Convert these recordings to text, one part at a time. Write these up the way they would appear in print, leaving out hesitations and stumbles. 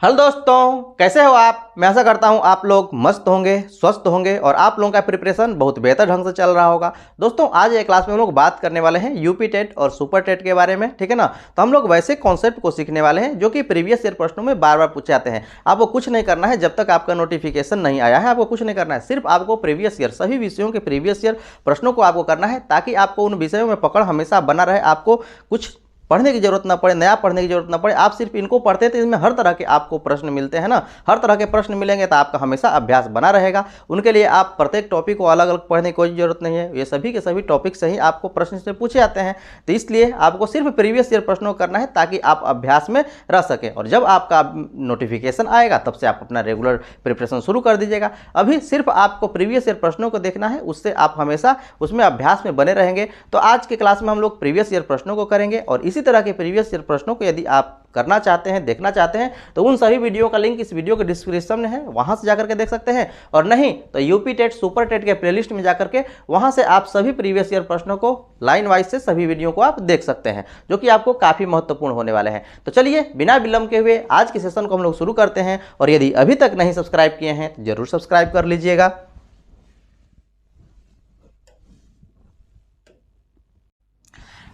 Hello दोस्तों, कैसे हो आप। मैं आशा करता हूं आप लोग मस्त होंगे, स्वस्थ होंगे और आप लोगों का प्रिपरेशन बहुत बेहतर ढंग से चल रहा होगा। दोस्तों आज ये क्लास में हम लोग बात करने वाले हैं यूपी टेट और सुपर टेट के बारे में, ठीक है ना। तो हम लोग वैसे कॉन्सेप्ट को सीखने वाले हैं जो कि प्रीवियस ईयर प्रश्नों में बार बार पूछे जाते हैं। आपको कुछ नहीं करना है, जब तक आपका नोटिफिकेशन नहीं आया है आपको कुछ नहीं करना है, सिर्फ आपको प्रीवियस ईयर सभी विषयों के प्रीवियस ईयर प्रश्नों को आपको करना है, ताकि आपको उन विषयों में पकड़ हमेशा बना रहे, आपको कुछ पढ़ने की जरूरत ना पड़े, नया पढ़ने की जरूरत ना पड़े। आप सिर्फ इनको पढ़ते तो इसमें हर तरह के आपको प्रश्न मिलते हैं ना, हर तरह के प्रश्न मिलेंगे तो आपका हमेशा अभ्यास बना रहेगा। उनके लिए आप प्रत्येक टॉपिक को अलग अलग पढ़ने की कोई जरूरत नहीं है, ये सभी के सभी टॉपिक से ही आपको प्रश्न से पूछे जाते हैं। तो इसलिए आपको सिर्फ प्रीवियस ईयर प्रश्नों को करना है ताकि आप अभ्यास में रह सकें, और जब आपका नोटिफिकेशन आएगा तब से आप अपना रेगुलर प्रिपरेशन शुरू कर दीजिएगा। अभी सिर्फ आपको प्रीवियस ईयर प्रश्नों को देखना है, उससे आप हमेशा उसमें अभ्यास में बने रहेंगे। तो आज के क्लास में हम लोग प्रीवियस ईयर प्रश्नों को करेंगे, और इसी तरह के प्रीवियस ईयर प्रश्नों को यदि आप करना चाहते हैं, देखना चाहते हैं, तो उन सभी वीडियो का लिंक इस वीडियो के डिस्क्रिप्शन में है, वहां से जाकर के देख सकते हैं। और नहीं तो यूपी टेट सुपर टेट के प्लेलिस्ट में जाकर के वहां से आप सभी प्रीवियस ईयर प्रश्नों को लाइन वाइज से सभी वीडियो को आप देख सकते हैं, जो कि आपको काफी महत्वपूर्ण होने वाले हैं। तो चलिए बिना विलंब के हुए आज के सेशन को हम लोग शुरू करते हैं, और यदि अभी तक नहीं सब्सक्राइब किए हैं तो जरूर सब्सक्राइब कर लीजिएगा।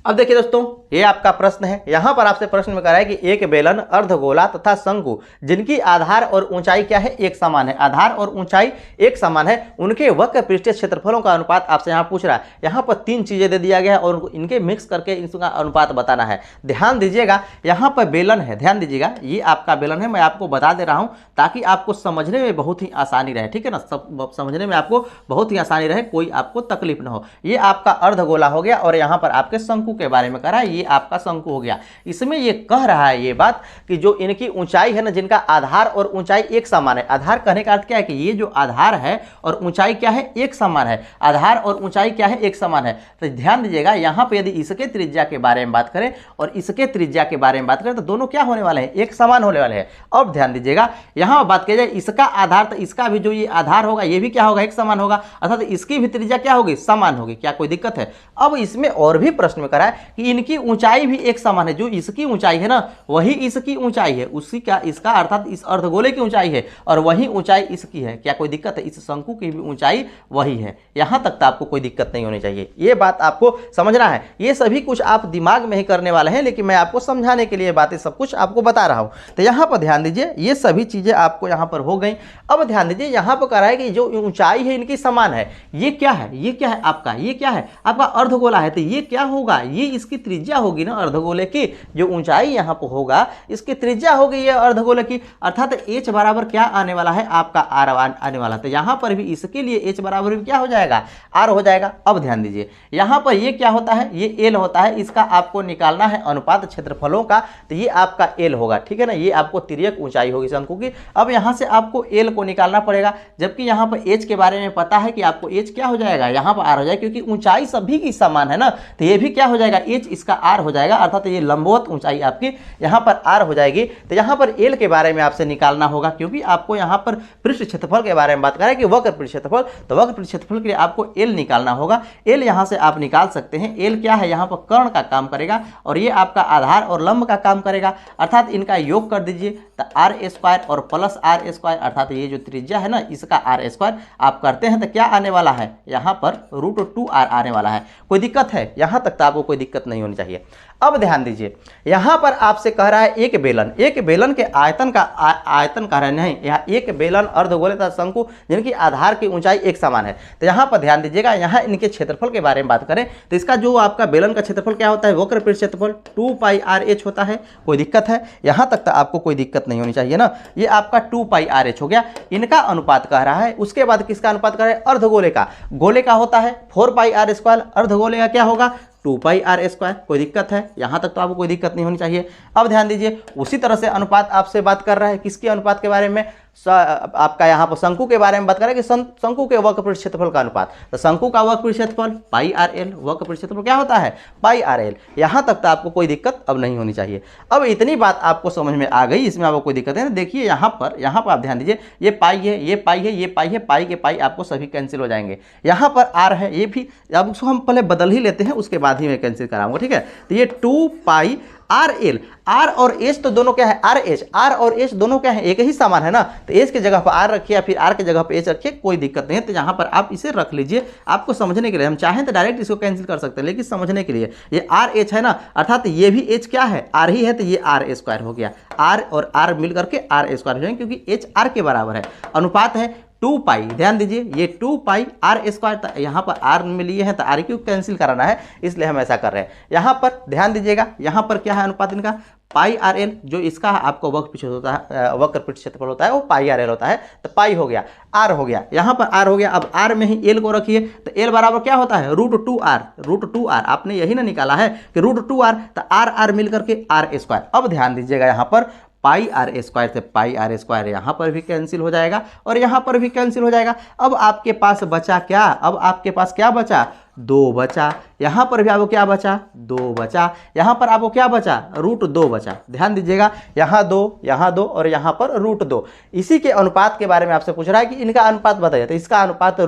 अब देखिए दोस्तों, ये आपका प्रश्न है। यहां पर आपसे प्रश्न में कह रहा है कि एक बेलन, अर्धगोला तथा शंकु जिनकी आधार और ऊंचाई क्या है, एक समान है। आधार और ऊंचाई एक समान है, उनके वक्र पृष्ठीय क्षेत्रफलों का अनुपात आपसे यहां पूछ रहा है। यहां पर तीन चीजें दे दिया गया है और इनके मिक्स करके इसका अनुपात बताना है। ध्यान दीजिएगा, यहां पर बेलन है, ध्यान दीजिएगा, ये आपका बेलन है। मैं आपको बता दे रहा हूं ताकि आपको समझने में बहुत ही आसानी रहे, ठीक है ना। सब समझने में आपको बहुत ही आसानी रहे, कोई आपको तकलीफ ना हो। ये आपका अर्धगोला हो गया, और यहां पर आपके शंकु के बारे में कह रहा है, ये आपका शंकु हो गया। इसमें ये कह रहा है ये बात कि जो इनकी ऊंचाई है ना, जिनका आधार और ऊंचाई एक समान है। आधार कहने का अर्थ क्या है कि ये जो आधार है और ऊंचाई क्या है, एक समान है। आधार और ऊंचाई क्या है, एक समान है। तो ध्यान दीजिएगा, यहां पे यदि इसके त्रिज्या के बारे में बात करें और इसके त्रिज्या के बारे में बात करें तो दोनों क्या होने वाले हैं, एक समान होने वाले हैं। अब ध्यान दीजिएगा, यहां बात की जाए इसका आधार, तो इसका भी जो ये आधार होगा ये भी क्या होगा, एक समान होगा, अर्थात इसकी भी त्रिज्या क्या होगी, समान होगी। क्या कोई दिक्कत है। अब इसमें और भी प्रश्न में करा है कि इनकी ऊंचाई भी एक समान है। जो इसकी ऊंचाई है ना वही इसकी ऊंचाई है, उसकी क्या, इसका अर्थात इस अर्धगोले की ऊंचाई है, और वही ऊंचाई इसकी है। क्या कोई दिक्कत है। इस शंकु की भी ऊंचाई वही है। यहां तक तो आपको कोई दिक्कत नहीं होनी चाहिए, ये बात आपको समझना है। ये सभी कुछ आप दिमाग में ही करने वाले हैं, लेकिन मैं आपको समझाने के लिए बातें सब कुछ आपको बता रहा हूं। तो यहां पर ध्यान दीजिए, ये सभी चीजें आपको यहां पर हो गई। अब ध्यान दीजिए, यहां पर कह रहा है कि जो ऊंचाई है इनकी समान है। ये क्या है, ये क्या है आपका, ये क्या है आपका अर्धगोला है। तो ये क्या होगा, ये इसकी त्रिज्या होगी ना अर्धगोले की। जो ऊंचाई यहां पर होगा इसकी त्रिज्या होगी ये अर्धगोले की, अर्थात h बराबर क्या आने वाला है, आपका r आने वाला। तो यहां पर भी इसके लिए h बराबर भी क्या हो जाएगा, r हो जाएगा। अब ध्यान दीजिए, यहां पर ये क्या होता है, ये l होता है। इसका आपको निकालना है अनुपात क्षेत्रफलों का, तो ये आपका l होगा, ठीक है ना। ये आपको तिर्यक ऊंचाई होगी शंकु की। अब यहां से आपको l को निकालना पड़ेगा, जबकि यहां पर h के बारे में पता है कि आपको h क्या हो जाएगा, यहां पर r हो जाएगा, क्योंकि ऊंचाई सभी की समान है ना। तो ये भी क्या हो जाएगा, h इसका r हो जाएगा, अर्थात ये लंबवत ऊंचाई आपकी यहां पर r हो जाएगी। तो यहां पर l के बारे में आपसे निकालना होगा, क्योंकि आपको यहां पर पृष्ठ क्षेत्रफल के बारे में बात करें कि वक्र पृष्ठ क्षेत्रफल, तो वक्र पृष्ठ क्षेत्रफल के लिए आपको l निकालना होगा। l यहां से आप निकाल सकते हैं। l क्या है, यहां पर कर्ण का काम करेगा, और ये आपका आधार और लंब का काम करेगा, अर्थात इनका योग कर दीजिए तो r² और प्लस r², अर्थात ये जो त्रिज्या है ना इसका r² आप करते हैं तो क्या आने वाला है, यहां पर √2r आने वाला है। कोई दिक्कत है, यहां तक तो आपको कोई दिक्कत नहीं होनी चाहिए। अब ध्यान दीजिए, यहां पर आपसे कह रहा है एक बेलन, एक बेलन के आयतन कह रहे नहीं, यहाँ एक बेलन, अर्धगोले तथा शंकु जिनकी आधार की ऊंचाई एक समान है। तो यहां पर ध्यान दीजिएगा, यहां इनके क्षेत्रफल के बारे में बात करें तो इसका जो आपका बेलन का क्षेत्रफल क्या होता है, वक्र पृष्ठ क्षेत्रफल 2πrh होता है। कोई दिक्कत है, यहां तक तो आपको कोई दिक्कत नहीं होनी चाहिए ना। ये आपका 2πrh हो गया, इनका अनुपात कह रहा है। उसके बाद किसका अनुपात कह रहा है, अर्धगोले का। गोले का होता है 4πr², अर्धगोले का क्या होगा, 2πr²। कोई दिक्कत है, यहां तक तो आपको कोई दिक्कत नहीं होनी चाहिए। अब ध्यान दीजिए, उसी तरह से अनुपात आपसे बात कर रहा है, किसके अनुपात के बारे में, आपका यहाँ पर शंकु के बारे में बात करें कि शंकु के वक्र पृष्ठ क्षेत्रफल का अनुपात। तो शंकु का वक्र पृष्ठ क्षेत्रफल πrl, वक्र पृष्ठ क्षेत्रफल क्या होता है, πrl। यहाँ तक तो आपको कोई दिक्कत अब नहीं होनी चाहिए। अब इतनी बात आपको समझ में आ गई, इसमें आपको कोई दिक्कत है। देखिए यहाँ पर आप ध्यान दीजिए, ये पाई है, ये पाई है, ये पाई है, पाई के पाई आपको सभी कैंसिल हो जाएंगे। यहाँ पर r है, ये भी अब उसको हम पहले बदल ही लेते हैं, उसके बाद ही मैं कैंसिल कराऊंगा, ठीक है। तो ये 2π आर एल, आर और एच तो दोनों क्या है, आर एच, आर और एच दोनों क्या है, एक ही सामान है ना, तो एच की जगह पर आर रखिए या फिर आर की जगह पर एच रखिए, कोई दिक्कत नहीं है। तो यहाँ पर आप इसे रख लीजिए आपको समझने के लिए। हम चाहें तो डायरेक्ट इसको कैंसिल कर सकते हैं, लेकिन समझने के लिए ये आर एच है ना, अर्थात ये भी एच क्या है, आर ही है, तो ये आर स्क्वायर हो गया, आर और आर मिल करके आर स्क्वायर हो जाएंगे, क्योंकि एच आर के बराबर है। अनुपात है 2 पाई, ध्यान दीजिए ये 2 पाई आर स्क्वायर, तो यहाँ पर आर में लिए हैं तो आर क्यूब कैंसिल कराना है, इसलिए हम ऐसा कर रहे हैं। यहाँ पर ध्यान दीजिएगा, यहाँ पर क्या है अनुपात इनका, पाई आर एल, जो इसका आपको वक्र होता है, वक्र पृष्ठ क्षेत्रफल होता है वो पाई आर एल होता है, तो पाई हो गया, आर हो गया, यहाँ पर आर हो गया। अब आर में ही एल को रखिए, तो एल बराबर क्या होता है, √2r, √2r आपने यही ना निकाला है कि √2r, तो आर आर मिल करके आर स्क्वायर। अब ध्यान दीजिएगा यहाँ पर पाई आर स्क्वायर से पाई आर स्क्वायर यहाँ पर भी कैंसिल हो जाएगा और यहाँ पर भी कैंसिल हो जाएगा। अब आपके पास बचा क्या, अब आपके पास क्या बचा, 2 बचा, यहाँ पर भी आपको क्या बचा, 2 बचा, यहाँ पर आपको क्या बचा, √2 बचा। ध्यान दीजिएगा, यहाँ 2 और यहाँ पर √2। इसी के अनुपात के बारे में आपसे पूछ रहा है कि इनका अनुपात बताइए, तो इसका अनुपात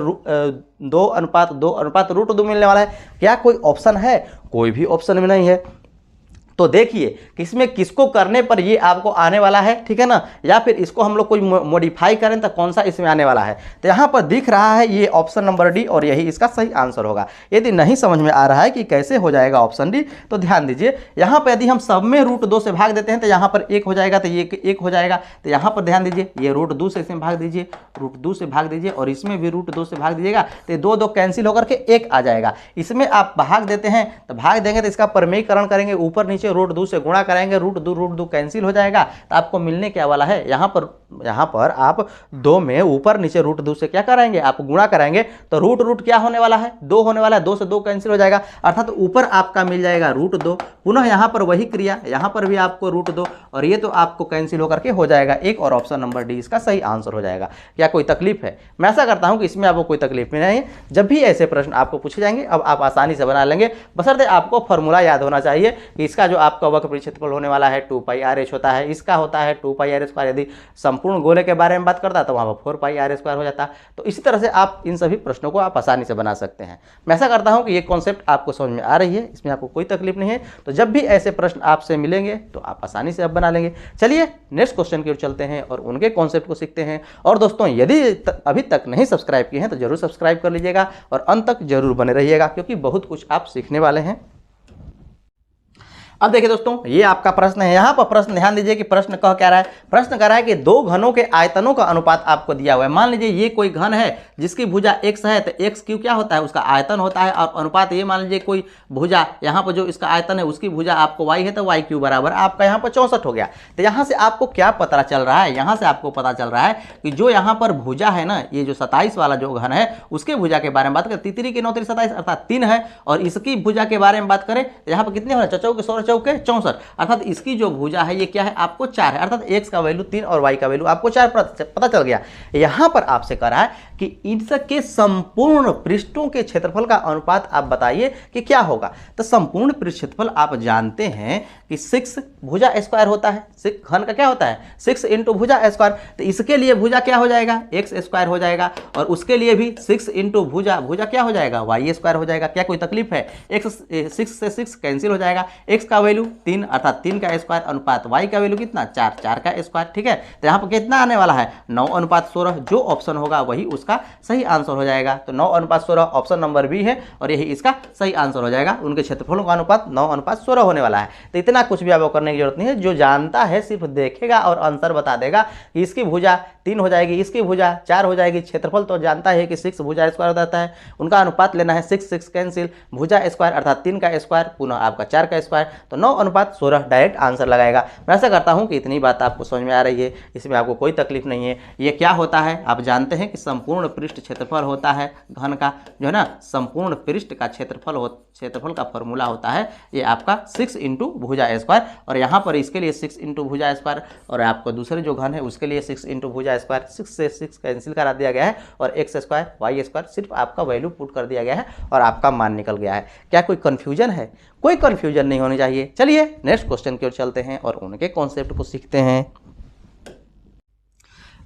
2:2 मिलने वाला है। क्या कोई ऑप्शन है, कोई भी ऑप्शन में नहीं है। तो देखिए कि इसमें किसको करने पर ये आपको आने वाला है, ठीक है ना, या फिर इसको हम लोग कोई मॉडिफाई करें तो कौन सा इसमें आने वाला है। तो यहाँ पर दिख रहा है ये ऑप्शन नंबर डी और यही इसका सही आंसर होगा। यदि नहीं समझ में आ रहा है कि कैसे हो जाएगा ऑप्शन डी, तो ध्यान दीजिए यहाँ पर यदि हम सब में √2 से भाग देते हैं तो यहाँ पर 1 हो जाएगा, तो ये 1 हो जाएगा। तो यहाँ पर ध्यान दीजिए ये √2 से इसमें भाग दीजिए, √2 से भाग दीजिए और इसमें भी √2 से भाग दीजिएगा, तो 2 कैंसिल होकर के 1 आ जाएगा। इसमें आप भाग देते हैं तो भाग देंगे तो इसका परमेयीकरण करेंगे, ऊपर नीचे √2 से गुणा करेंगे, √2 कैंसिल हो जाएगा, तो आपको मिलने क्या वाला है, यहाँ पर आप 2 में ऊपर नीचे √2 से क्या कराएंगे, आप गुणा कराएंगे, तो रूट क्या होने वाला है, 2 होने वाला है, 2 से 2 कैंसिल हो जाएगा, अर्थात ऊपर आपका मिल जाएगा √2, पुनः यहाँ पर वही क्रिया, यहाँ पर भी आपको √2 और ये तो आपको कैंसिल होकर के हो जाएगा 1 और ऑप्शन नंबर डी इसका सही आंसर हो जाएगा। क्या कोई तकलीफ है? मैं ऐसा करता हूँ कि इसमें आपको कोई तकलीफ नहीं है। जब भी ऐसे प्रश्न आपको पूछे जाएंगे अब आप आसानी से बना लेंगे, बशर्ते आपको फॉर्मूला याद होना चाहिए कि इसका जो आपका वक्र क्षेत्रफल होने वाला है 2 पाई आर एच होता है, इसका होता है 2 पाई आर स्क्वायर। यदि संपूर्ण गोले के बारे में बात करता तो वहाँ पर 4 पाई आर स्क्वायर हो जाता। तो इसी तरह से आप इन सभी प्रश्नों को आप आसानी से बना सकते हैं। मैं ऐसा करता हूँ कि ये कॉन्सेप्ट आपको समझ में आ रही है, इसमें आपको कोई तकलीफ नहीं है। तो जब भी ऐसे प्रश्न आपसे मिलेंगे तो आप आसानी से अब बना लेंगे। चलिए नेक्स्ट क्वेश्चन की ओर चलते हैं और उनके कॉन्सेप्ट को सीखते हैं। और दोस्तों यदि अभी तक नहीं सब्सक्राइब किए हैं तो जरूर सब्सक्राइब कर लीजिएगा और अंत तक जरूर बने रहिएगा, क्योंकि बहुत कुछ आप सीखने वाले हैं। अब देखिए दोस्तों ये आपका प्रश्न है। यहाँ पर प्रश्न ध्यान दीजिए कि प्रश्न कह क्या रहा है। प्रश्न कह रहा है कि 2 घनों के आयतनों का अनुपात आपको दिया हुआ है। मान लीजिए ये कोई घन है जिसकी भुजा x है, तो x क्यू क्या होता है, उसका आयतन होता है, और अनुपात ये मान लीजिए कोई भुजा यहाँ पर जो इसका आयतन है उसकी भुजा आपको y है, तो y क्यू बराबर आपका यहाँ पर 64 हो गया। तो यहाँ से आपको क्या पता चल रहा है, यहाँ से आपको पता चल रहा है कि जो यहाँ पर भुजा है ना, ये जो 27 वाला जो घन है उसके भुजा के बारे में बात करें, 3 के 9 27 अर्थात 3 है, और इसकी भुजा के बारे में बात करें तो यहाँ पर कितने हो रहे हैं, चौके 16 चौके 64, अर्थात इसकी जो भुजा है ये क्या है, आपको 4 है, अर्थात x का वैल्यू 3 और y का वैल्यू आपको 4 पता चल गया। यहाँ पर आपसे कह रहा है कि इनके संपूर्ण पृष्ठों के क्षेत्रफल का अनुपात आप बताइए कि क्या होगा। तो संपूर्ण पृष्ठ क्षेत्रफल आप जानते हैं कि 6 भुजा स्क्वायर होता है, 6 घन का क्या होता है 6 इंटू भुजा स्क्वायर। तो इसके लिए भुजा क्या हो जाएगा, x स्क्वायर हो जाएगा, और उसके लिए भी 6 इंटू भुजा क्या हो जाएगा, y स्क्वायर हो जाएगा। क्या कोई तकलीफ है, 6 से 6 कैंसिल हो जाएगा, x का वैल्यू 3 अर्थात 3 का स्क्वायर अनुपात y का वैल्यू कितना 4 का स्क्वायर, ठीक है। तो यहाँ पर कितना आने वाला है 9:16, जो ऑप्शन होगा वही उसका सही आंसर हो जाएगा। तो 9:16 ऑप्शन नंबर बी है और यही इसका सही आंसर हो जाएगा। उनके क्षेत्रफलों का अनुपात 9:16 होने वाला है। तो इतना कुछ भी आपको करने की जरूरत नहीं है, जो जानता है सिर्फ देखेगा और आंसर बता देगा कि इसकी भुजा 3 हो जाएगी, इसकी भुजा 4 हो जाएगी। क्षेत्रफल तो जानता है कि 6 भुजा स्क्वायर हो जाता है, उनका अनुपात लेना है 6 कैंसिल, भुजा स्क्वायर अर्थात 3 का स्क्वायर पुनः आपका 4 का स्क्वायर, तो 9:16 डायरेक्ट आंसर लगाएगा। मैं ऐसा करता हूं कि इतनी बात आपको समझ में आ रही है, इसमें आपको कोई तकलीफ नहीं है। ये क्या होता है आप जानते हैं कि संपूर्ण पृष्ठ क्षेत्रफल होता है घन का, जो है ना संपूर्ण पृष्ठ का क्षेत्रफल का फॉर्मूला होता है ये आपका 6 इंटू भुजा स्क्वायर, और यहाँ पर इसके लिए 6 इंटू भुजा स्क्वायर, और आपको दूसरे जो घन है उसके लिए 6 इंटू भुजा स्क्वायर, 6 से 6 कैंसिल करा दिया गया है और x स्क्वायर y स्क्वायर सिर्फ आपका वैल्यू पुट कर दिया गया है और आपका मान निकल गया है। क्या कोई कन्फ्यूजन है? कोई कन्फ्यूजन नहीं होनी चाहिए। चलिए नेक्स्ट क्वेश्चन की ओर चलते हैं और उनके कॉन्सेप्ट को सीखते हैं।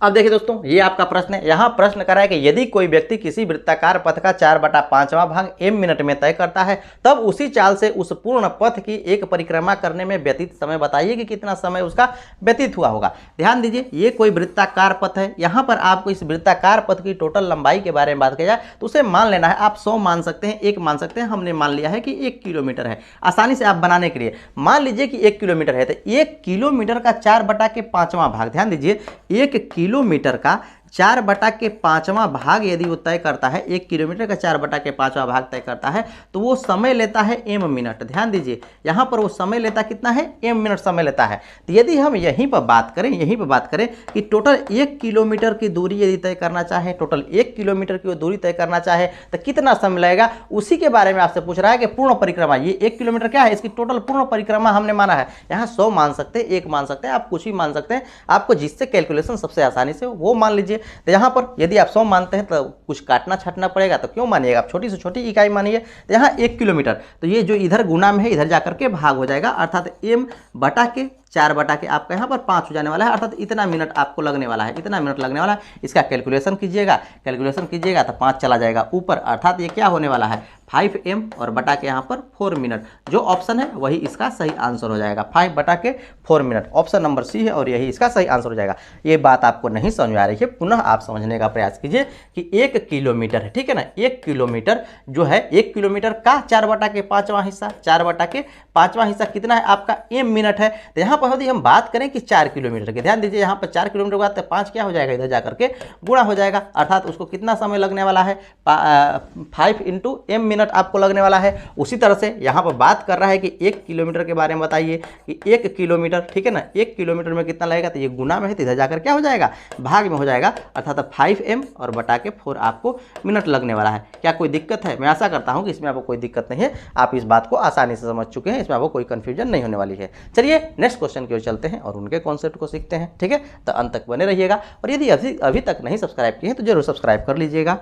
अब देखिए दोस्तों, ये आपका प्रश्न है। यहाँ प्रश्न करा है कि यदि कोई व्यक्ति किसी वृत्ताकार पथ का 4/5वां भाग m मिनट में तय करता है, तब उसी चाल से उस पूर्ण पथ की एक परिक्रमा करने में व्यतीत समय बताइए कि कितना समय उसका व्यतीत हुआ होगा। ध्यान दीजिए, ये कोई वृत्ताकार पथ है। यहाँ पर आपको इस वृत्ताकार पथ की टोटल लंबाई के बारे में बात किया जाए तो उसे मान लेना है। आप 100 मान सकते हैं, 1 मान सकते हैं। हमने मान लिया है कि 1 किलोमीटर है। आसानी से आप बनाने के लिए मान लीजिए कि 1 किलोमीटर है, तो 1 किलोमीटर का 4/5वां भाग, ध्यान दीजिए, 1 किलोमीटर का 4/5वां भाग यदि वो तय करता है, 1 किलोमीटर का 4/5वां भाग तय करता है, तो वो समय लेता है m मिनट। ध्यान दीजिए, यहाँ पर वो समय लेता कितना है, m मिनट समय लेता है। तो यदि हम यहीं पर बात करें कि टोटल 1 किलोमीटर की दूरी यदि तय करना चाहे, टोटल 1 किलोमीटर की वो दूरी तय करना चाहे तो कितना समय लगेगा, उसी के बारे में आपसे पूछ रहा है कि पूर्ण परिक्रमा। ये 1 किलोमीटर क्या है, इसकी टोटल पूर्ण परिक्रमा हमने माना है। यहाँ 100 मान सकते हैं, 1 मान सकते हैं, आप कुछ भी मान सकते हैं, आपको जिससे कैलकुलेशन सबसे आसानी से वो मान लीजिए। तो यहाँ पर यदि आप 100 मानते हैं तो कुछ काटना छाटना पड़ेगा, तो क्यों मानिएगा, आप छोटी से छोटी इकाई मानिए। तो यहाँ 1 किलोमीटर, तो ये जो इधर गुना में है इधर जाकर के भाग हो जाएगा, अर्थात m बटा के 4 बटा के आपका यहाँ पर 5 हो जाने वाला है, अर्थात इतना मिनट आपको लगने वाला है, इतना मिनट लगने वाला है। इसका कैलकुलेशन कीजिएगा तो 5 चला जाएगा ऊपर, अर्थात ये क्या होने वाला है, 5m और बटा के यहाँ पर 4 मिनट। जो ऑप्शन है वही इसका सही आंसर हो जाएगा, 5 बटा के 4 मिनट। ऑप्शन नंबर सी है और यही इसका सही आंसर हो जाएगा। ये बात आपको नहीं समझ में आ रही है, पुनः आप समझने का प्रयास कीजिए कि 1 किलोमीटर है, ठीक है ना, 1 किलोमीटर जो है, 1 किलोमीटर का 4/5वां हिस्सा, 4/5वां हिस्सा कितना है आपका, m मिनट है। तो यहाँ पर यदि हम बात करें कि 4 किलोमीटर की, ध्यान दीजिए, यहाँ पर 4 किलोमीटर के बाद तो 5 क्या हो जाएगा, इधर जाकर के गुणा हो जाएगा, अर्थात उसको कितना समय लगने वाला है, 5 × m मिनट आपको लगने वाला है। उसी तरह से यहाँ पर बात कर रहा है कि 1 किलोमीटर के बारे में बताइए कि 1 किलोमीटर, ठीक है ना, 1 किलोमीटर में कितना लगेगा, तो ये गुना में है, तो इधर जाकर क्या हो जाएगा, भाग में हो जाएगा, अर्थात 5m और बटा के 4 आपको मिनट लगने वाला है। क्या कोई दिक्कत है? मैं आशा करता हूँ कि इसमें आपको कोई दिक्कत नहीं है, आप इस बात को आसानी से समझ चुके हैं, इसमें आपको कोई कंफ्यूजन नहीं होने वाली है। चलिए नेक्स्ट क्वेश्चन की ओर चलते हैं और उनके कॉन्सेप्ट को सीखते हैं, ठीक है। तो अंत तक बने रहिएगा और यदि अभी तक नहीं सब्सक्राइब किए हैं तो जरूर सब्सक्राइब कर लीजिएगा।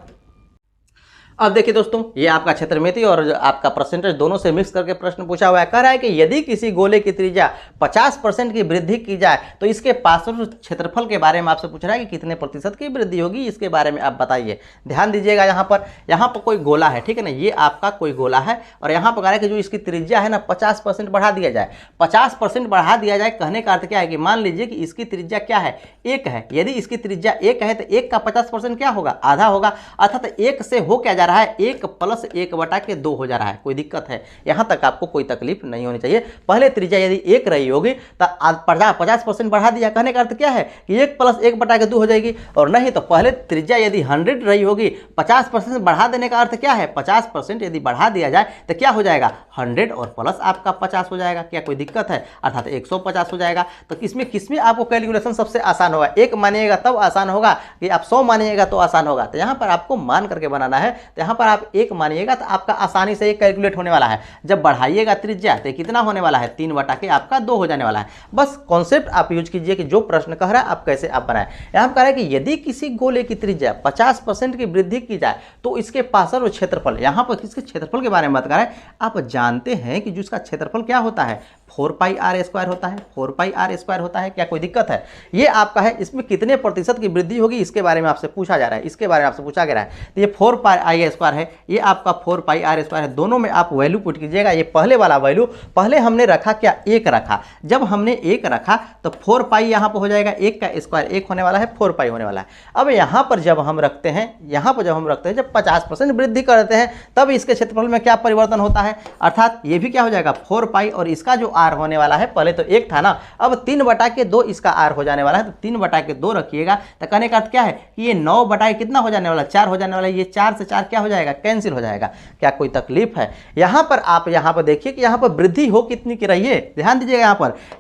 अब देखिए दोस्तों, ये आपका क्षेत्रमिति और आपका परसेंटेज दोनों से मिक्स करके प्रश्न पूछा हुआ है। कह रहा है कि यदि किसी गोले की त्रिज्या 50% की वृद्धि की जाए तो इसके पार्श्व क्षेत्रफल के बारे में आपसे पूछ रहा है कि कितने प्रतिशत की वृद्धि होगी, इसके बारे में आप बताइए। ध्यान दीजिएगा, यहाँ पर कोई गोला है, ठीक है ना, ये आपका कोई गोला है और यहाँ पर कह रहा है कि जो इसकी त्रिज्या है ना 50% बढ़ा दिया जाए। 50% बढ़ा दिया जाए कहने का अर्थ क्या है कि मान लीजिए कि इसकी त्रिज्या क्या है, 1 है। यदि इसकी त्रिज्या 1 है तो 1 का 50% क्या होगा, आधा होगा, अर्थात 1 से हो क्या जा रहा है, 1 + 1 बटा के 2 हो जा रहा है। कोई दिक्कत है? यहां तक आपको कोई तकलीफ नहीं होनी चाहिए। पहले त्रिज्या यदि 1 रही होगी तो 50% बढ़ा दिया, कहने का अर्थ क्या है कि 1 + 1 बटा के 2 हो जाएगी। और नहीं तो पहले त्रिज्या यदि 100 रही होगी, 50% बढ़ा देने का अर्थ क्या है, 50% यदि बढ़ा दिया जाए तो क्या हो जाएगा, 100 और प्लस आपका 50 हो जाएगा। क्या कोई दिक्कत है? अर्थात 150 हो जाएगा। तो किसमें आपको कैलकुलेशन सबसे आसान होगा, 1 मानिएगा तब आसान होगा कि आप 100 मानिएगा तो आसान होगा। तो यहाँ पर आपको मान करके बनाना है। तो यहाँ पर आप 1 मानिएगा तो आपका आसानी से ये कैलकुलेट होने वाला है। जब बढ़ाइएगा त्रिज्या तो कितना होने वाला है, 3 बटा के आपका 2 हो जाने वाला है। बस कॉन्सेप्ट आप यूज कीजिए कि जो प्रश्न कह रहा है आप कैसे आप बनाएं। यहाँ कह रहा है कि यदि किसी गोले की त्रिज्या 50% की वृद्धि की जाए तो इसके पार्श्व क्षेत्रफल, यहाँ पर किसके क्षेत्रफल के बारे में बात कर रहा है। आप जानते हैं कि जिसका क्षेत्रफल क्या होता है, 4πr² होता है, 4πr² होता है। क्या कोई दिक्कत है? ये आपका है, इसमें कितने प्रतिशत की वृद्धि होगी इसके बारे में आपसे पूछा जा रहा है, इसके बारे में आपसे पूछा गया है। तो ये 4πr² है, ये आपका 4πr² है। दोनों में आप वैल्यू पुट कीजिएगा। ये पहले वाला वैल्यू, पहले हमने रखा क्या, 1 रखा। जब हमने 1 रखा तो 4π यहाँ पर हो जाएगा, 1 का स्क्वायर 1 होने वाला है, 4π होने वाला है। अब यहाँ पर जब हम रखते हैं, जब 50% वृद्धि करते हैं तब इसके क्षेत्रफल में क्या परिवर्तन होता है, अर्थात ये भी क्या हो जाएगा 4π और इसका जो r होने वाला है, पहले तो 1 था ना, अब 3 बटा के 2 इसका r हो जाने वाला है। तो 3 बटा के 2 रखिएगा। तो कहने का अर्थ क्या है कि ये 9 बटा के कितना हो जाने वाला, 4 हो जाने वाला है। ये 4 से 4 क्या हो जाएगा, कैंसिल हो जाएगा। क्या कोई तकलीफ है? यहाँ पर आप यहाँ पर देखिए कि यहाँ पर वृद्धि हो कितनी की रही है। ध्यान दीजिएगा,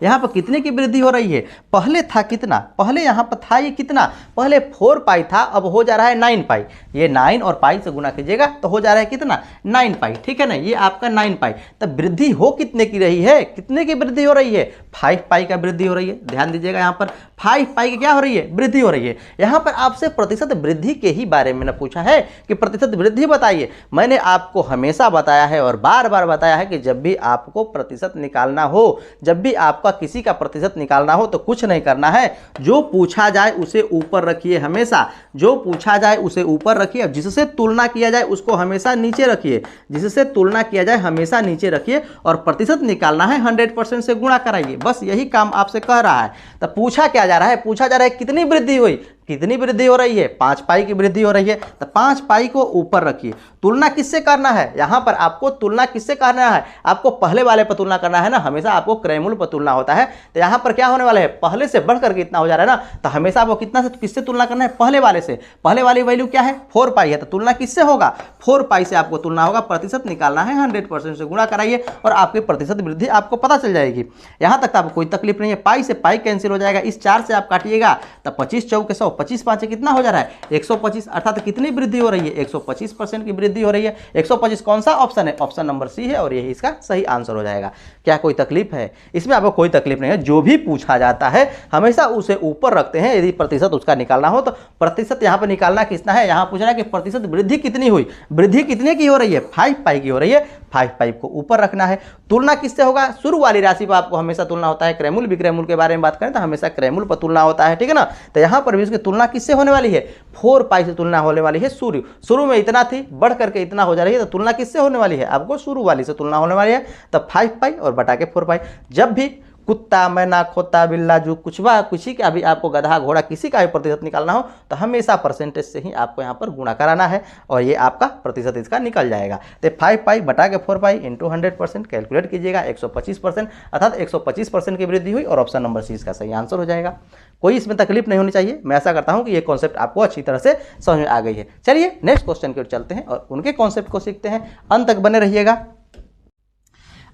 यहाँ पर कितने की वृद्धि हो रही है। पहले था कितना, पहले यहाँ पर था ये कितना, पहले 4π था, अब हो जा रहा है 9π। ये 9 और पाई से गुना कीजिएगा तो हो जा रहा है कितना, 9π, ठीक है ना, ये आपका 9π। तब वृद्धि हो कितने की रही है, कितने की वृद्धि हो रही है, 5π का वृद्धि हो रही है। ध्यान दीजिएगा, यहाँ पर 5 पाई की क्या हो रही है, वृद्धि हो रही है। यहाँ पर आपसे प्रतिशत वृद्धि के ही बारे में न पूछा है कि प्रतिशत वृद्धि बताइए। मैंने आपको हमेशा बताया है और बार बार बताया है कि जब भी आपको प्रतिशत निकालना हो, जब भी आपका किसी का प्रतिशत निकालना हो तो कुछ नहीं करना है, जो पूछा जाए उसे ऊपर रखिए। हमेशा जो पूछा जाए उसे ऊपर रखिए, जिससे तुलना किया जाए उसको हमेशा नीचे रखिए, जिससे तुलना किया जाए हमेशा नीचे रखिए, और प्रतिशत निकालना है 100% से गुणा कराइए। बस यही काम आपसे कह रहा है। तो पूछा क्या जा रहा है, पूछा जा रहा है कितनी वृद्धि हुई, कितनी वृद्धि हो रही है, 5 पाई की वृद्धि हो रही है। तो 5 पाई को ऊपर रखिए। तुलना किससे करना है, यहां पर आपको तुलना किससे करना है, आपको पहले वाले पर तुलना करना है ना, हमेशा आपको क्रयमूल्य पर तुलना होता है। तो यहां पर क्या होने वाला है, पहले से बढ़कर कितना हो जा रहा है ना, तो हमेशा आपको कितना से किससे तुलना करना है, पहले वाले से। पहले वाली वैल्यू क्या है, 4 पाई है, तो तुलना किससे होगा, 4 पाई से आपको तुलना होगा। प्रतिशत निकालना है, 100% से गुणा कराइए और आपकी प्रतिशत वृद्धि आपको पता चल जाएगी। यहां तक तो आपको कोई तकलीफ नहीं है। पाई से पाई कैंसिल हो जाएगा, इस 4 से आप काटिएगा तो 25 चौके 100, 25 पाँच कितना हो जा रहा है, 125, अर्थात कितनी वृद्धि हो रही है, 125% की वृद्धि हो रही है। 125 कौन सा ऑप्शन है, ऑप्शन नंबर सी है, और यही इसका सही आंसर हो जाएगा। क्या कोई तकलीफ है, इसमें आपको कोई तकलीफ नहीं है। जो भी पूछा जाता है हमेशा उसे ऊपर रखते हैं। यदि प्रतिशत उसका निकालना हो तो प्रतिशत यहाँ पर निकालना कितना है, यहाँ पूछना है कि प्रतिशत वृद्धि कितनी हुई, वृद्धि कितने की हो रही है, 5 पाई की हो रही है, 5 पाई को ऊपर रखना है। तुलना किससे होगा, शुरू वाली राशि पर आपको हमेशा तुलना होता है। क्रयमूल्य विक्रयमूल्य के बारे में बात करें तो हमेशा क्रयमूल्य पर तुलना होता है, ठीक है ना। तो यहाँ पर भी उसकी तुलना किससे होने वाली है, 4 पाई से तुलना होने वाली है। शुरू में इतना थी, बढ़ करके इतना हो जा रही है, तो तुलना किससे होने वाली है, आपको शुरू वाली से तुलना होने वाली है। तब 5 पाई और बटा के 4 पाई। जब भी कुत्ता, मैना, खोता, बिल्ला, जो कुछ किसी का भी आपको गधा, घोड़ा, किसी का भी प्रतिशत निकालना हो तो हमेशा परसेंटेज से ही आपको यहाँ पर गुणा कराना है और ये आपका प्रतिशत इसका निकल जाएगा। तो 5 पाई बटा के 4 पाई इंटू 100% कैलकुलेट कीजिएगा, 125%, अर्थात 125% की वृद्धि हुई और ऑप्शन नंबर सी इसका सही आंसर हो जाएगा। कोई इसमें तकलीफ नहीं होनी चाहिए। मैं ऐसा करता हूं कि ये कॉन्सेप्ट आपको अच्छी तरह से समझ में आ गई है। चलिए नेक्स्ट क्वेश्चन की ओर चलते हैं और उनके कॉन्सेप्ट को सीखते हैं। अंत तक बने रहिएगा।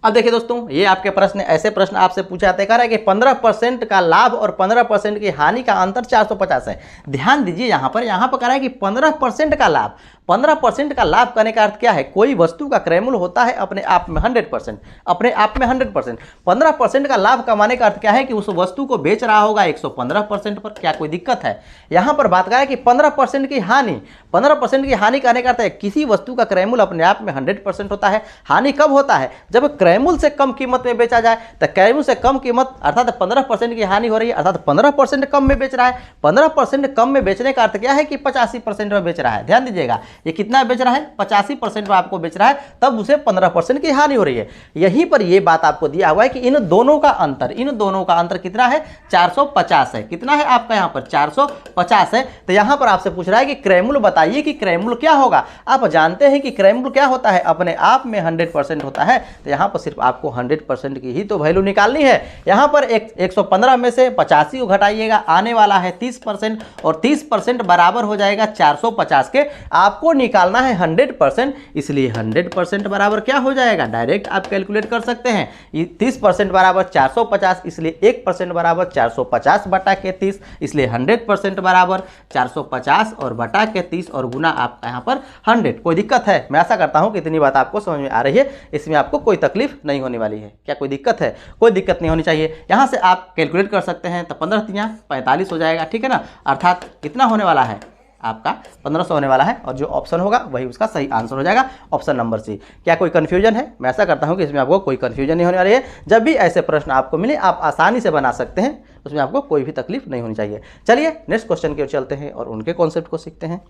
अब देखिए दोस्तों, ये आपके प्रश्न, ऐसे प्रश्न आपसे पूछे जाते हैं। कह रहा है कि 15% का लाभ और 15% की हानि का अंतर 450 है। ध्यान दीजिए, यहाँ पर कह रहा है कि 15% का लाभ, 15% का लाभ करने का अर्थ क्या है, कोई वस्तु का क्रयमूल्य होता है अपने आप में 100%, अपने आप में 100%। 15% का लाभ कमाने का अर्थ क्या है कि उस वस्तु को बेच रहा होगा 115% पर। क्या कोई दिक्कत है, यहाँ पर बात कर रहा है कि 15% की हानि, 15% की हानि करने का अर्थ है किसी वस्तु का क्रयमूल्य अपने आप में 100% होता है। हानि कब होता है, जब क्रयमूल्य से कम कीमत में बेचा जाए। तो क्रयमूल्य से कम कीमत अर्थात 15% की हानि हो रही है, अर्थात 15% कम में बेच रहा है। 15% कम में बेचने का अर्थ क्या है कि 85% में बेच रहा है। ध्यान दीजिएगा, ये कितना बेच रहा है, 85% में आपको बेच रहा है, तब उसे 15% की हानि हो रही है। यहीं पर यह बात आपको दिया हुआ है कि इन दोनों का अंतर कितना है, 450 है। कितना है आपका यहाँ पर 450 है। तो यहाँ पर आपसे पूछ रहा है कि क्रयमूल्य बताइए कि क्रयमूल्य क्या होगा। आप जानते हैं कि क्रयमूल्य क्या होता है, अपने आप में 100% होता है। तो यहाँ पर सिर्फ आपको 100% की ही तो वैल्यू निकालनी है। यहाँ पर 115 में से 85 को घटाइएगा, आने वाला है 30%, और 30% बराबर हो जाएगा 450 के। आपको निकालना है 100%, इसलिए 100% बराबर क्या हो जाएगा, डायरेक्ट आप कैलकुलेट कर सकते हैं। 30% बराबर 450, इसलिए 1% बराबर 450 बटा के 30, इसलिए 100% बराबर 450 और बटा के 30 और गुना आपका यहाँ पर 100। कोई दिक्कत है, मैं आशा करता हूँ कि इतनी बात आपको समझ में आ रही है, इसमें आपको कोई तकलीफ नहीं होने वाली है। क्या कोई दिक्कत है, कोई दिक्कत नहीं होनी चाहिए। यहाँ से आप कैलकुलेट कर सकते हैं, तो 15 तियां 45 हो जाएगा, ठीक है ना। अर्थात कितना होने वाला है, आपका 1500 होने वाला है, और जो ऑप्शन होगा वही उसका सही आंसर हो जाएगा, ऑप्शन नंबर सी। क्या कोई कंफ्यूजन है, मैं ऐसा करता हूं कि इसमें आपको कोई कंफ्यूजन नहीं होने वाली है। जब भी ऐसे प्रश्न आपको मिले आप आसानी से बना सकते हैं, उसमें आपको कोई भी तकलीफ नहीं होनी चाहिए। चलिए नेक्स्ट क्वेश्चन की ओर चलते हैं और उनके कॉन्सेप्ट को सीखते हैं।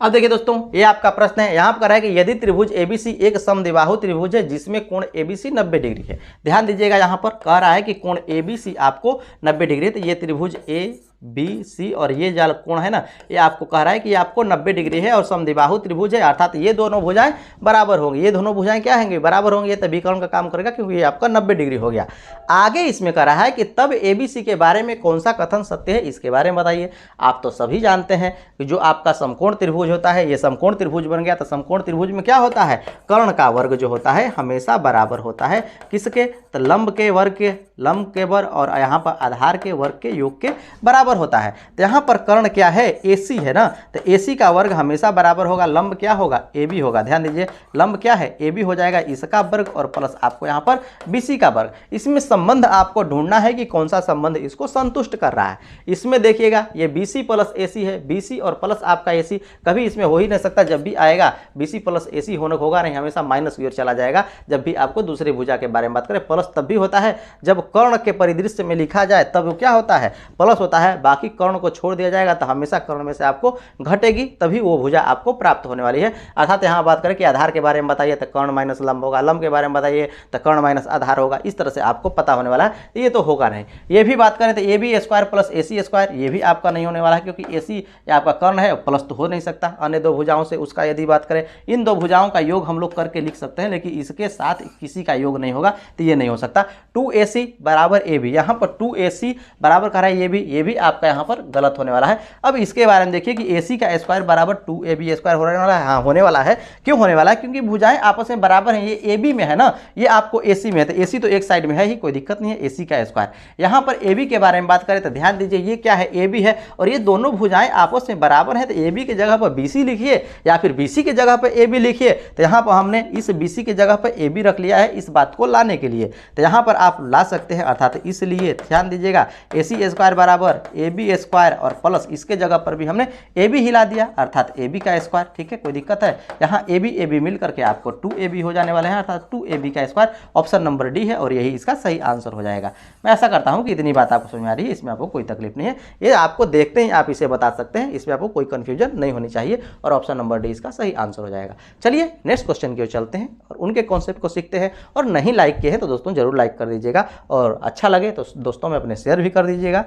अब देखिए दोस्तों, ये आपका प्रश्न है। यहाँ पर कह रहा है कि यदि त्रिभुज एबीसी एक समद्विबाहु त्रिभुज है जिसमें कोण एबीसी 90 डिग्री है। ध्यान दीजिएगा, यहाँ पर कह रहा है कि कोण एबीसी आपको 90 डिग्री, तो ये त्रिभुज ए बी सी और ये जो कोण है ना, ये आपको कह रहा है कि आपको 90 डिग्री है और समद्विबाहु त्रिभुज है, अर्थात ये दोनों भुजाएं बराबर होंगी। ये दोनों भुजाएं क्या होंगी, बराबर होंगी। ये तभी कोण का काम करेगा क्योंकि ये आपका 90 डिग्री हो गया। आगे इसमें कह रहा है कि तब एबीसी के बारे में कौन सा कथन सत्य है, इसके बारे में बताइए। आप तो सभी जानते हैं कि जो आपका समकोण त्रिभुज होता है, ये समकोण त्रिभुज बन गया। तो समकोण त्रिभुज में क्या होता है, कर्ण का वर्ग जो होता है हमेशा बराबर होता है। किसके, तो लंब के वर्ग के, लंब के वर्ग और यहाँ पर आधार के वर्ग के योग के बराबर बराबर होता है। तो यहाँ पर कर्ण क्या है, AC है ना, तो AC का वर्ग हमेशा बराबर होगा, लंब क्या होगा, AB होगा। ध्यान दीजिए लंब क्या है, AB हो जाएगा, इसका वर्ग और प्लस आपको यहाँ पर BC का वर्ग। इसमें संबंध आपको ढूंढना है कि कौन सा संबंध इसको संतुष्ट कर रहा है। इसमें देखिएगा ये BC प्लस AC है, BC और प्लस आपका AC कभी इसमें हो ही नहीं सकता। जब भी आएगा BC प्लस AC होने को होगा नहीं, हमेशा माइनस की ओर चला जाएगा। जब भी आपको दूसरी भुजा के बारे में बात करें, प्लस तब भी होता है जब कर्ण के परिदृश्य में लिखा जाए, तब वो क्या होता है, प्लस होता है। बाकी कर्ण को छोड़ दिया जाएगा तो हमेशा कर्ण में से आपको घटेगी, तभी वो भुजा आपको प्राप्त होने वाली है। अर्थात यहाँ बात करें कि आधार के बारे में बताइए तो कर्ण माइनस लंब होगा, लंब के बारे में बताइए तो कर्ण माइनस आधार होगा। इस तरह से आपको पता होने वाला है, ये तो होगा नहीं। ये भी बात करें तो AB square plus AC square, ये भी आपका नहीं होने वाला है, क्योंकि AC आपका कर्ण है, प्लस तो हो नहीं सकता अन्य दो भुजाओं से। उसका यदि बात करें, इन दो भुजाओं का योग हम लोग करके लिख सकते हैं, लेकिन इसके साथ किसी का योग नहीं होगा, तो ये नहीं हो सकता। 2AC बराबर AB, यहाँ पर 2AC बराबर कर रहा है ये भी आपका यहाँ पर गलत होने वाला है। अब इसके बारे में देखिए कि AC का स्क्वायर बराबर 2AB स्क्वायर होने वाला है। हाँ होने वाला है, क्यों होने वाला है, क्योंकि भुजाएं आपस में बराबर हैं। ये AB में है ना, ये आपको AC में है, तो AC तो एक साइड में है ही, कोई दिक्कत नहीं है। AC का स्क्वायर, यहाँ पर AB के बारे में बात करें तो ध्यान दीजिए ये क्या है, AB है और ये दोनों भुजाएं आपस में बराबर हैं। तो AB की जगह पर BC लिखिए या फिर BC की जगह पर AB लिखिए। तो यहाँ पर हमने इस BC की जगह पर AB रख लिया है इस बात को लाने के लिए, तो यहाँ पर आप ला सकते हैं। अर्थात इसलिए ध्यान दीजिएगा AC स्क्वायर बराबर AB स्क्वायर और प्लस इसके जगह पर भी हमने AB हिला दिया, अर्थात AB का स्क्वायर। ठीक है, कोई दिक्कत है, यहाँ AB मिल करके आपको 2AB हो जाने वाले हैं, अर्थात 2AB का स्क्वायर। ऑप्शन नंबर डी है और यही इसका सही आंसर हो जाएगा। मैं ऐसा करता हूँ कि इतनी बात आपको समझ में आ रही है, इसमें आपको कोई तकलीफ नहीं है। ये आपको देखते ही आप इसे बता सकते हैं, इसमें आपको कोई कंफ्यूजन नहीं होनी चाहिए और ऑप्शन नंबर डी इसका सही आंसर हो जाएगा। चलिए नेक्स्ट क्वेश्चन की ओर चलते हैं और उनके कॉन्सेप्ट को सीखते हैं। और नहीं लाइक किए हैं तो दोस्तों जरूर लाइक कर दीजिएगा और अच्छा लगे तो दोस्तों में अपने शेयर भी कर दीजिएगा।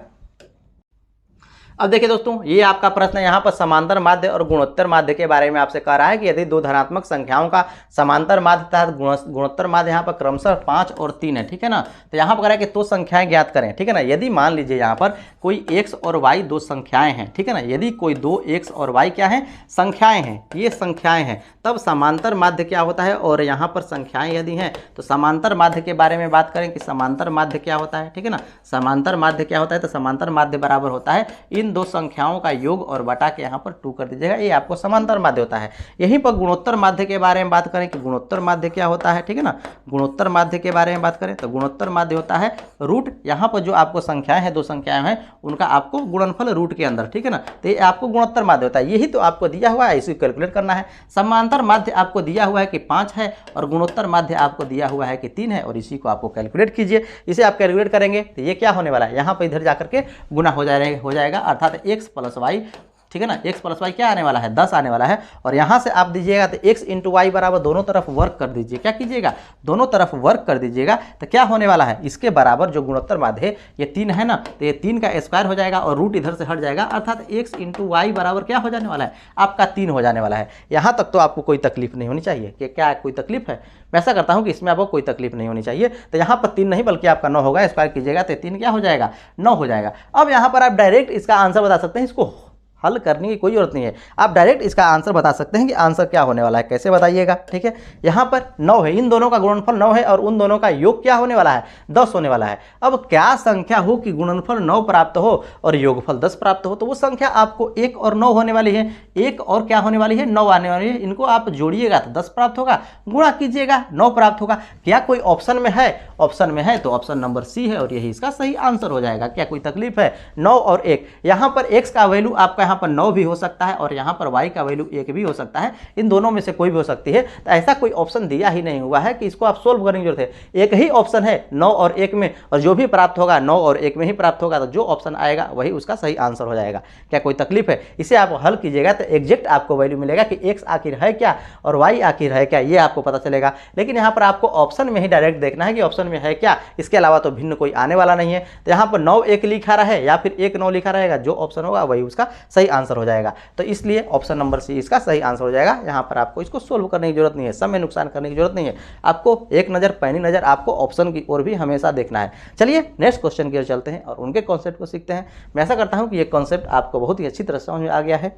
अब देखिए दोस्तों, ये आपका प्रश्न है, यहाँ पर समांतर माध्य और गुणोत्तर माध्य के बारे में आपसे कह रहा है कि यदि दो धनात्मक संख्याओं का समांतर माध्य तथा गुणोत्तर माध्य यहाँ पर क्रमशः 5 और 3 है, ठीक है ना, तो यहाँ पर कह रहा है कि दो संख्याएं ज्ञात करें। ठीक है ना, यदि मान लीजिए यहाँ पर कोई x और y दो संख्याएं हैं, ठीक है ना, यदि कोई दो x और y क्या है, संख्याएं हैं, ये संख्याएं हैं, तब समांतर माध्य क्या होता है। और यहाँ पर संख्याएं यदि हैं तो समांतर माध्य के बारे में बात करें कि समांतर माध्य क्या होता है। ठीक है ना, समांतर माध्य क्या होता है, तो समांतर माध्य बराबर होता है इन दो संख्याओं का योग और बटा के यहाँ पर 2 कर दीजिएगा, ये आपको समांतर माध्य होता है। यहीं पर गुणोत्तर माध्य के बारे में बात करें कि गुणोत्तर माध्य क्या होता है। ठीक है ना, गुणोत्तर माध्य के बारे में बात करें तो गुणोत्तर माध्य होता है रूट, यहाँ पर जो आपको संख्याएं हैं, दो संख्याएं हैं, उनका आपको गुणनफल रूट के अंदर। ठीक है ना, तो ये आपको गुणोत्तर माध्य होता है। यही तो आपको दिया हुआ है, इसे कैलकुलेट करना है। समांतर माध्य आपको दिया हुआ है कि 5 है और गुणोत्तर माध्य आपको दिया हुआ है कि 3 है, और इसी को आपको कैलकुलेट कीजिए। इसे आप कैलकुलेट करेंगे तो ये क्या होने वाला है, यहाँ पर इधर जाकर के गुना हो जाएगा, अर्थात x प्लस वाई। ठीक है ना, x प्लस वाई क्या आने वाला है, 10 आने वाला है। और यहाँ से आप दीजिएगा तो x इंटू वाई बराबर दोनों तरफ वर्क कर दीजिए। क्या कीजिएगा, दोनों तरफ वर्क कर दीजिएगा, तो क्या होने वाला है, इसके बराबर जो गुणोत्तर माध्य है ये 3 है ना, तो ये 3 का स्क्वायर हो जाएगा और रूट इधर से हट जाएगा, अर्थात x इंटू वाई बराबर क्या हो जाने वाला है, आपका 3 हो जाने वाला है। यहाँ तक तो आपको कोई तकलीफ नहीं होनी चाहिए कि क्या कोई तकलीफ है। मैं ऐसा करता हूँ कि इसमें आपको कोई तकलीफ नहीं होनी चाहिए। तो यहाँ पर 3 नहीं बल्कि आपका 9 होगा, स्क्वायर कीजिएगा तो 3 क्या हो जाएगा, 9 हो जाएगा। अब यहाँ पर आप डायरेक्ट इसका आंसर बता सकते हैं, इसको हल करने की कोई जरूरत नहीं है, आप डायरेक्ट इसका आंसर बता सकते हैं कि आंसर क्या होने वाला है। कैसे बताइएगा, ठीक है, यहाँ पर 9 है, इन दोनों का गुणनफल 9 है और उन दोनों का योग क्या होने वाला है, 10 होने वाला है। अब क्या संख्या हो कि गुणनफल 9 प्राप्त हो और योगफल 10 प्राप्त हो, तो वो संख्या आपको 1 और 9 होने वाली है, 1 और क्या होने वाली है, 9 आने वाली है। इनको आप जोड़िएगा तो 10 प्राप्त होगा, गुणा कीजिएगा 9 प्राप्त होगा। क्या कोई ऑप्शन में है, ऑप्शन में है तो ऑप्शन नंबर सी है और यही इसका सही आंसर हो जाएगा। क्या कोई तकलीफ है, 9 और 1, यहाँ पर x का वैल्यू आपका यहाँ पर 9 भी हो सकता है और यहाँ पर y का वैल्यू 1 भी हो सकता है, इन दोनों में से कोई भी हो सकती है। तो ऐसा कोई ऑप्शन दिया ही नहीं हुआ है कि इसको आप सोल्व करने की जरूरत है। एक ही ऑप्शन है 9 और 1 में, और जो भी प्राप्त होगा 9 और 1 में ही प्राप्त होगा, तो जो ऑप्शन आएगा वही उसका सही आंसर हो जाएगा। क्या कोई तकलीफ है, इसे आप हल कीजिएगा तो एग्जैक्ट आपको वैल्यू मिलेगा कि x आखिर है क्या और y आखिर है क्या, ये आपको पता चलेगा। लेकिन यहाँ पर आपको ऑप्शन में ही डायरेक्ट देखना है कि ऑप्शन में है क्या, इसके अलावा तो भिन्न कोई आने वाला नहीं है। तो यहाँ पर 9 1 लिखा रहे या फिर 1 9 लिखा रहेगा, जो ऑप्शन होगा वही उसका सही आंसर हो जाएगा। तो इसलिए ऑप्शन नंबर सी इसका सही आंसर हो जाएगा। यहाँ पर आपको इसको सोल्व करने की जरूरत नहीं है, समय नुकसान करने की जरूरत नहीं है, आपको एक नज़र पैनी नज़र आपको ऑप्शन की ओर भी हमेशा देखना है। चलिए नेक्स्ट क्वेश्चन की ओर चलते हैं और उनके कॉन्सेप्ट को सीखते हैं। मैं ऐसा करता हूँ कि ये कॉन्सेप्ट आपको बहुत ही अच्छी तरह समझ में आ गया है।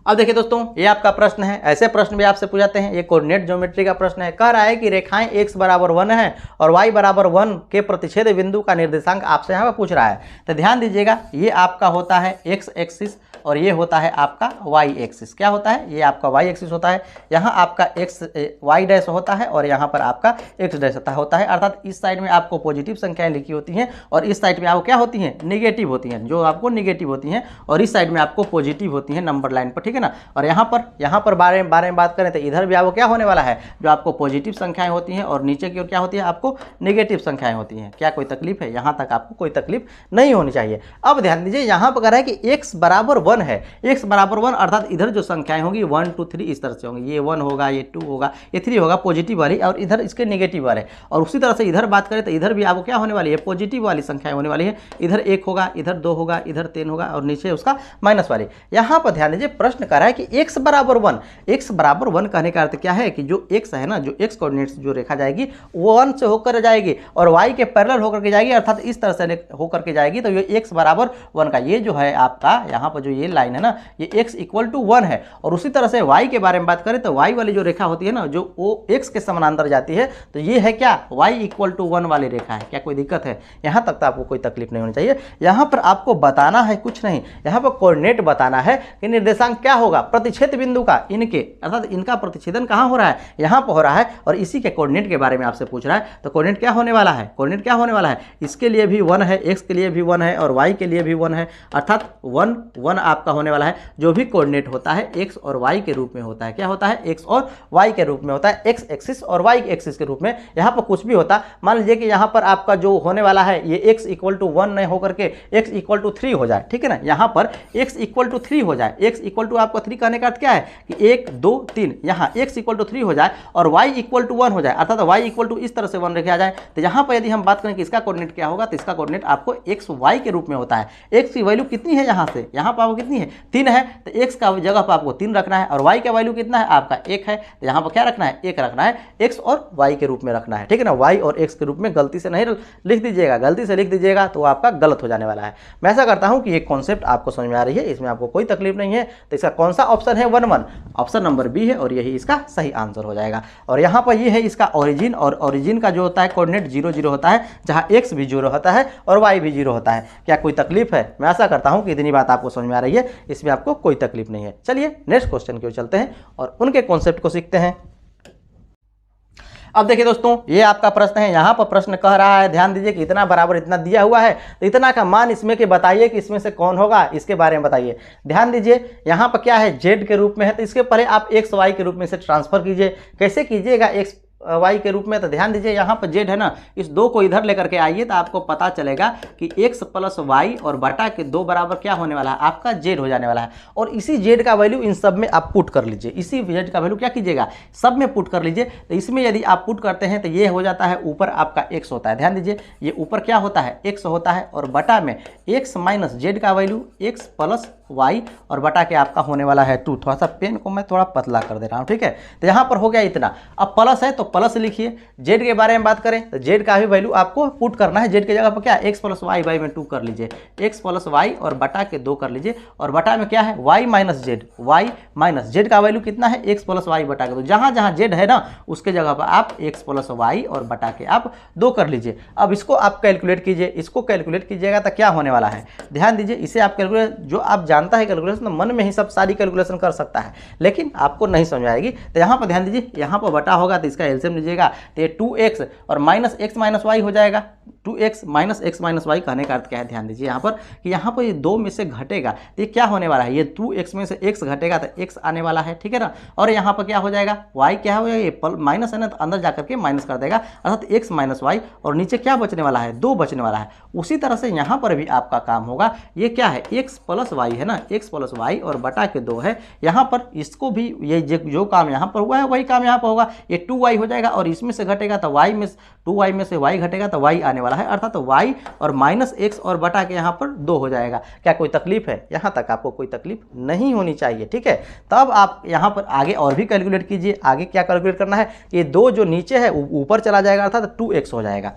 अब देखिए दोस्तों, ये आपका प्रश्न है। ऐसे प्रश्न भी आपसे पूछाते हैं। ये कोऑर्डिनेट ज्योमेट्री का प्रश्न है। कह रहा है कि रेखाएं x बराबर 1 है और y बराबर 1 के प्रतिच्छेद बिंदु का निर्देशांक आपसे यहाँ पर पूछ रहा है। तो ध्यान दीजिएगा, ये आपका होता है x एक्सिस और ये होता है आपका y एक्सिस। क्या होता है? ये आपका y एक्सिस होता है। यहाँ आपका y डैश होता है और यहाँ पर आपका x डैश होता है। अर्थात इस साइड में आपको पॉजिटिव संख्याएं लिखी होती हैं और इस साइड में आपको क्या होती हैं? निगेटिव होती हैं, जो आपको निगेटिव होती हैं, और इस साइड में आपको पॉजिटिव होती हैं नंबर लाइन पर, ठीक है ना। और यहाँ पर बारे में बात करें तो इधर भी आपको क्या होने वाला है? जो आपको पॉजिटिव संख्याएं होती हैं और नीचे की ओर क्या होती है? आपको नेगेटिव संख्याएं होती हैं। क्या कोई तकलीफ है? यहाँ तक आपको कोई तकलीफ नहीं होनी चाहिए। अब ध्यान दीजिए, यहाँ पर कह रहा है कि x बराबर 1 है। x बराबर 1 अर्थात इधर जो संख्याएं होंगी 1 2 3 इस तरह से होंगी। ये 1 होगा, ये 2 होगा, ये 3 होगा पॉजिटिव वाली, और इधर इसके नेगेटिव वाले। और उसी तरह से इधर बात करें तो इधर भी आपको क्या होने वाली है? पॉजिटिव वाली संख्याएं होने वाली है। इधर 1 होगा, इधर 2 होगा, इधर 3 होगा और नीचे उसका माइनस वाली। यहाँ पर ध्यान दीजिए, प्रश्न कर रहा है कि x बराबर 1। x बराबर 1 कहने का अर्थ क्या है? कि जो x है ना, जो x कोऑर्डिनेट्स जो रेखा जाएगी वो 1 से होकर जाएगी और y के पैरेलल होकर के जाएगी, अर्थात इस तरह से होकर के जाएगी। तो ये x बराबर 1 का ये जो है आपका यहाँ पर जो ये लाइन है ना, ये x इक्वल टू 1 है। और उसी तरह से y के बारे में बात करें तो y वाली जो रेखा होती है ना, जो वो x के समानांतर जाती है, तो ये है क्या? y इक्वल टू 1 वाली रेखा है। क्या कोई दिक्कत है? यहाँ तक तो आपको कोई तकलीफ नहीं होनी चाहिए। यहाँ पर आपको बताना है कुछ नहीं, यहाँ पर कोऑर्डिनेट बताना है कि निर्देशांक क्या होगा प्रतिच्छेद बिंदु का, इनके अर्थात इनका प्रतिच्छेदन कहाँ हो रहा है? यहाँ पर हो रहा है। और इसी के कोऑर्डिनेट के बारे में आपसे पूछ रहा है। तो कोऑर्डिनेट क्या होने वाला है? कोऑर्डिनेट क्या होने वाला है? इसके लिए भी 1 है, x के लिए भी 1 है और y के लिए भी 1 है, अर्थात 1 1 आपका होने वाला है। जो भी कोऑर्डिनेट होता है x और y के रूप में होता है। क्या होता है? x और y के रूप में होता है, x एक्सिस और y एक्सिस के रूप में। यहाँ पर कुछ भी होता, मान लीजिए कि यहाँ पर आपका जो होने वाला है ये x इक्वल टू 1 नहीं होकर के x इक्वल टू 3 हो जाए, ठीक है ना। यहाँ पर x इक्वल टू 3 हो जाए। x इक्वल टू आपका 3 कहने का अर्थ क्या है? कि 1 2 3, यहाँ x इक्वल टू 3 हो जाए और y इक्वल टू 1 हो जाए, अर्थात y इक्वल टू इस तरह से 1 रेखे आ जाए। तो यहाँ पर यदि हम बात करें कि इसका कोऑर्डिनेट क्या होगा, तो इसका कोऑर्डिनेट आपको x y के रूप में होता है। x की वैल्यू कितनी है? यहाँ से यहाँ पर आपको कितनी है? 3 है। तो x का जगह पर आपको 3 रखना है और y का वैल्यू कितना है? आपका 1 है। तो यहाँ पर क्या रखना है? 1 रखना है, x और y के रूप में रखना है, ठीक है ना। y और x के रूप में गलती से नहीं लिख दीजिएगा, गलती से लिख दीजिएगा तो आपका गलत हो जाने वाला है। मैं ऐसा करता हूँ कि ये कॉन्सेप्ट आपको समझ में आ रही है, इसमें आपको कोई तकलीफ नहीं है। तो इसका कौन सा ऑप्शन है? 1 1, ऑप्शन नंबर बी है और यही इसका सही आंसर हो जाएगा। और यहाँ पर ये है इसका ओरिजिन, और ओरिजिन का जो होता है कोऑर्डिनेट 0 0 होता है, जहाँ x भी 0 होता है और y भी 0 होता है। क्या कोई तकलीफ है? मैं आशा करता हूँ कि इतनी बात आपको समझ में आ रही है, इसमें आपको कोई तकलीफ नहीं है। चलिए नेक्स्ट क्वेश्चन की ओर चलते हैं और उनके कॉन्सेप्ट को सीखते हैं। अब देखिए दोस्तों, ये आपका प्रश्न है। यहाँ पर प्रश्न कह रहा है, ध्यान दीजिए कि इतना बराबर इतना दिया हुआ है, तो इतना का मान इसमें के बताइए कि इसमें से कौन होगा, इसके बारे में बताइए। ध्यान दीजिए, यहाँ पर क्या है? z के रूप में है, तो इसके पहले आप x y के रूप में से ट्रांसफर कीजिए। कैसे कीजिएगा x y के रूप में? तो ध्यान दीजिए, यहाँ पर z है ना, इस 2 को इधर लेकर के आइए तो आपको पता चलेगा कि x प्लस y और बटा के 2 बराबर क्या होने वाला है? आपका z हो जाने वाला है। और इसी z का वैल्यू इन सब में आप पुट कर लीजिए। इसी z का वैल्यू क्या कीजिएगा? सब में पुट कर लीजिए। तो इसमें यदि आप पुट करते हैं तो ये हो जाता है, ऊपर आपका x होता है। ध्यान दीजिए, ये ऊपर क्या होता है? x होता है और बटा में x माइनस z का वैल्यू x प्लस y और बटा के आपका होने वाला है 2। थोड़ा सा पेन को मैं थोड़ा पतला कर दे रहा हूँ, ठीक है। तो यहाँ पर हो गया इतना। अब प्लस है तो प्लस लिखिए। z के बारे में बात करें तो z का भी वैल्यू आपको पुट करना है। z की जगह पर क्या? x प्लस वाई बाई में 2 कर लीजिए, x प्लस वाई और बटा के 2 कर लीजिए। और बटा में क्या है? y minus z, y minus z का वैल्यू कितना है? x प्लस वाई बटा के 2। जहाँ जहाँ z है ना, उसके जगह पर आप x प्लस वाई और बटा के आप 2 कर लीजिए। अब इसको आप कैलकुलेट कीजिए, इसको कैलकुलेट कीजिएगा तो क्या होने वाला है? ध्यान दीजिए, इसे आप कैलकुलेट, जो आप जानता है कैलकुलेशन, मन में ही सब सारी कैलकुलेशन कर सकता है, लेकिन आपको नहीं समझ आएगी। तो यहाँ पर ध्यान दीजिए, यहाँ पर बटा होगा तो इसका एलसीएम लीजिएगा, तो ये 2x और माइनस x माइनस वाई हो जाएगा। 2x minus x minus Y कहने का अर्थ क्या है? ध्यान दीजिए यहाँ पर कि यहाँ पर ये 2 में से घटेगा तो ये क्या होने वाला है? ये 2x में से x घटेगा तो x आने वाला है, ठीक है ना। और यहाँ पर क्या हो जाएगा? y क्या हो जाएगा? ये माइनस है ना, तो अंदर जाकर के माइनस कर देगा, अर्थात x माइनस वाई, और नीचे क्या बचने वाला है? 2 बचने वाला है। उसी तरह से यहाँ पर भी आपका काम होगा। ये क्या है? x प्लस वाई है ना, x प्लस वाई और बटा के 2 है। यहाँ पर इसको भी ये जो काम यहाँ पर हुआ है वही काम यहाँ पर होगा। ये 2y हो जाएगा और इसमें से घटेगा तो y में 2y में से y घटेगा तो y आने वाला है, अर्थात y और माइनस x और बटा के यहाँ पर 2 हो जाएगा। क्या कोई तकलीफ है? यहाँ तक आपको कोई तकलीफ नहीं होनी चाहिए, ठीक है। तब आप यहाँ पर आगे और भी कैलकुलेट कीजिए। आगे क्या कैलकुलेट करना है? ये 2 जो नीचे है ऊपर चला जाएगा, अर्थात 2x हो जाएगा।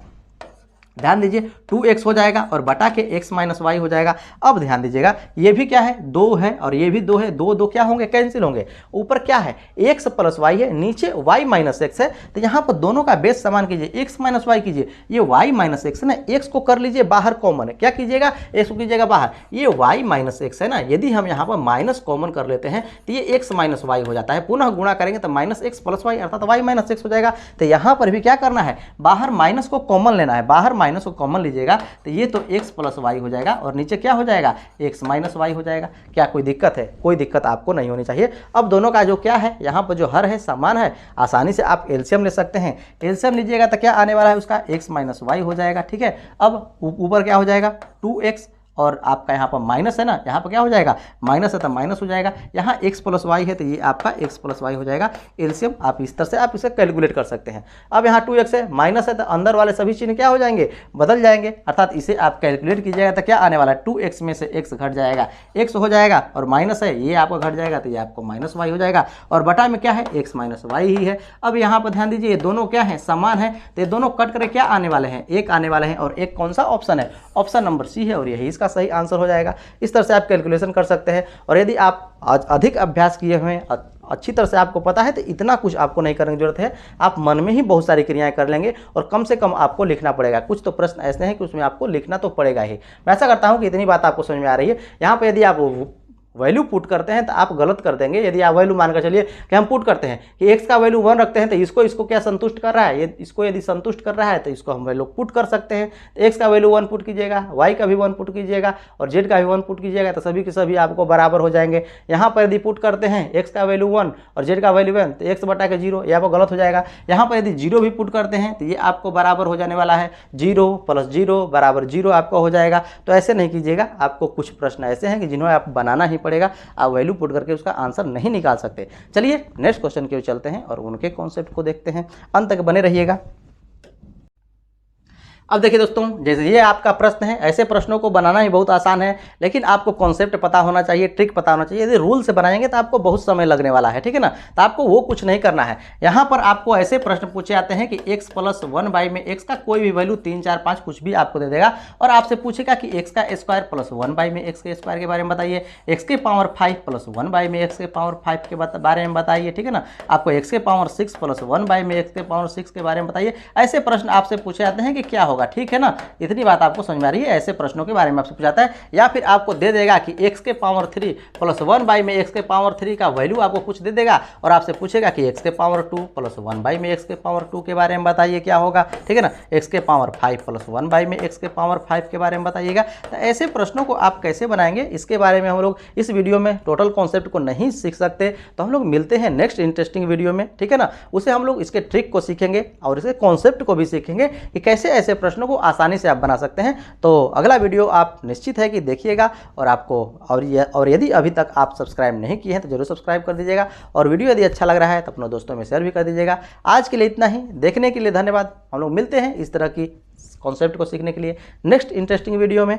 ध्यान दीजिए 2x हो जाएगा और बटा के x माइनस वाई हो जाएगा। अब ध्यान दीजिएगा ये भी क्या है 2 है और ये भी 2 है, 2 2 क्या होंगे कैंसिल होंगे। ऊपर क्या है x प्लस वाई है, नीचे y माइनस एक्स है, तो यहाँ पर दोनों का बेस समान कीजिए, x माइनस वाई कीजिए, ये y माइनस एक्स है ना, x को कर लीजिए बाहर कॉमन है, क्या कीजिएगा x को कीजिएगा बाहर, ये y माइनस एक्स है ना, यदि हम यहाँ पर माइनस कॉमन कर लेते हैं तो ये x माइनस वाई हो जाता है, पुनः गुणा करेंगे तो माइनस एक्स प्लस वाई अर्थात y माइनस एक्स हो जाएगा। तो यहाँ पर भी क्या करना है बाहर माइनस को कॉमन लेना है, बाहर माइनस को कॉमन लीजिएगा तो ये तो x प्लस वाई हो जाएगा और नीचे क्या हो जाएगा x माइनस वाई हो जाएगा। क्या कोई दिक्कत है? कोई दिक्कत आपको नहीं होनी चाहिए। अब दोनों का जो क्या है यहाँ पर जो हर है समान है, आसानी से आप एलसीएम ले सकते हैं। एलसीएम लीजिएगा तो क्या आने वाला है उसका x माइनस वाई हो जाएगा। ठीक है, अब ऊपर क्या हो जाएगा 2x और आपका यहाँ पर माइनस है ना, यहाँ पर क्या हो जाएगा माइनस है तो माइनस हो जाएगा, यहाँ x प्लस वाई है तो ये आपका x प्लस वाई हो जाएगा। एलसीएम आप इस तरह से आप इसे कैलकुलेट कर सकते हैं। अब यहाँ 2x है माइनस है तो अंदर वाले सभी चिन्ह क्या हो जाएंगे बदल जाएंगे, अर्थात इसे आप कैलकुलेट कीजिएगा तो क्या आने वाला है 2x में से x घट जाएगा, x हो जाएगा और माइनस है ये आपका घट जाएगा तो ये आपको माइनस वाई हो जाएगा और बटा में क्या है x माइनस वाई ही है। अब यहाँ पर ध्यान दीजिए ये दोनों क्या है समान है, तो ये दोनों कट करके क्या आने वाले हैं एक आने वाले हैं और एक कौन सा ऑप्शन है, ऑप्शन नंबर सी है और यही इसका सही आंसर हो जाएगा। इस तरह से आप कैलकुलेशन कर सकते हैं। और यदि आप अधिक अभ्यास किए हुए हैं, अच्छी तरह से आपको पता है तो इतना कुछ आपको नहीं करने की जरूरत है, आप मन में ही बहुत सारी क्रियाएं कर लेंगे और कम से कम आपको लिखना पड़ेगा। कुछ तो प्रश्न ऐसे हैं कि उसमें आपको लिखना तो पड़ेगा ही। मैं ऐसा करता हूं कि इतनी बात आपको समझ में आ रही है। यहाँ पर यदि आप वैल्यू पुट करते हैं तो आप गलत कर देंगे। यदि आप वैल्यू मानकर चलिए कि हम पुट करते हैं कि x का वैल्यू 1 रखते हैं तो इसको क्या संतुष्ट कर रहा है, ये इसको यदि संतुष्ट कर रहा है तो इसको हम वैल्यू पुट कर सकते हैं। तो x का वैल्यू 1 पुट कीजिएगा, y का भी 1 पुट कीजिएगा और z का भी 1 पुट कीजिएगा तो सभी के सभी आपको बराबर हो जाएंगे। यहाँ पर यदि पुट करते हैं x का वैल्यू 1 और z का वैल्यू 1 तो x बटा के 0, ये आपको गलत हो जाएगा। यहाँ पर यदि 0 भी पुट करते हैं तो ये आपको बराबर हो जाने वाला है 0 प्लस 0 बराबर 0 आपको हो जाएगा। तो ऐसे नहीं कीजिएगा, आपको कुछ प्रश्न ऐसे हैं कि जिन्हें आप बनाना ही पड़ेगा, आप वैल्यू पुट करके उसका आंसर नहीं निकाल सकते। चलिए नेक्स्ट क्वेश्चन की ओर चलते हैं और उनके कॉन्सेप्ट को देखते हैं। अंत तक बने रहिएगा। अब देखिए दोस्तों, जैसे ये आपका प्रश्न है, ऐसे प्रश्नों को बनाना ही बहुत आसान है, लेकिन आपको कॉन्सेप्ट पता होना चाहिए, ट्रिक पता होना चाहिए। यदि रूल से बनाएंगे तो आपको बहुत समय लगने वाला है, ठीक है ना। तो आपको वो कुछ नहीं करना है। यहाँ पर आपको ऐसे प्रश्न पूछे जाते हैं कि x प्लस 1 बाई में x का कोई भी वैल्यू 3 4 5 कुछ भी आपको दे देगा और आपसे पूछेगा कि x का स्क्वायर प्लस 1 बाई में x के स्क्वायर के बारे में बताइए, x के पावर 5 प्लस 1 बाई में x के पावर 5 के बारे में बताइए, ठीक है ना। आपको x के पावर 6 प्लस 1 बाई में x के पावर 6 के बारे में बताइए। ऐसे प्रश्न आपसे पूछे जाते हैं कि क्या होगा, ठीक है ना। इतनी बात आपको समझ में आ रही है। ऐसे प्रश्नों के बारे में आपसे पूछा जाता है, या फिर आपको दे देगा कि x के पावर 3 प्लस 1 बाई में x के पावर 3 का वैल्यू आपको कुछ दे देगा और आपसे पूछेगा कि x के पावर 2 प्लस 1 बाई में x के पावर 2 के बारे में बताइए क्या होगा, ठीक है ना। x के पावर 5 प्लस 1 बाई में x के पावर 5 के बारे में बताइएगा। तो ऐसे प्रश्नों को आप कैसे बनाएंगे इसके बारे में हम लोग इस वीडियो में टोटल कॉन्सेप्ट को नहीं सीख सकते, तो हम लोग मिलते हैं नेक्स्ट इंटरेस्टिंग वीडियो में, ठीक है ना। उसे हम लोग इसके ट्रिक को सीखेंगे और इसके कॉन्सेप्ट को भी सीखेंगे कि कैसे ऐसे प्रश्नों को आसानी से आप बना सकते हैं। तो अगला वीडियो आप निश्चित है कि देखिएगा और आपको और यदि अभी तक आप सब्सक्राइब नहीं किए हैं तो जरूर सब्सक्राइब कर दीजिएगा और वीडियो यदि अच्छा लग रहा है तो अपने दोस्तों में शेयर भी कर दीजिएगा। आज के लिए इतना ही, देखने के लिए धन्यवाद। हम लोग मिलते हैं इस तरह की कॉन्सेप्ट को सीखने के लिए नेक्स्ट इंटरेस्टिंग वीडियो में।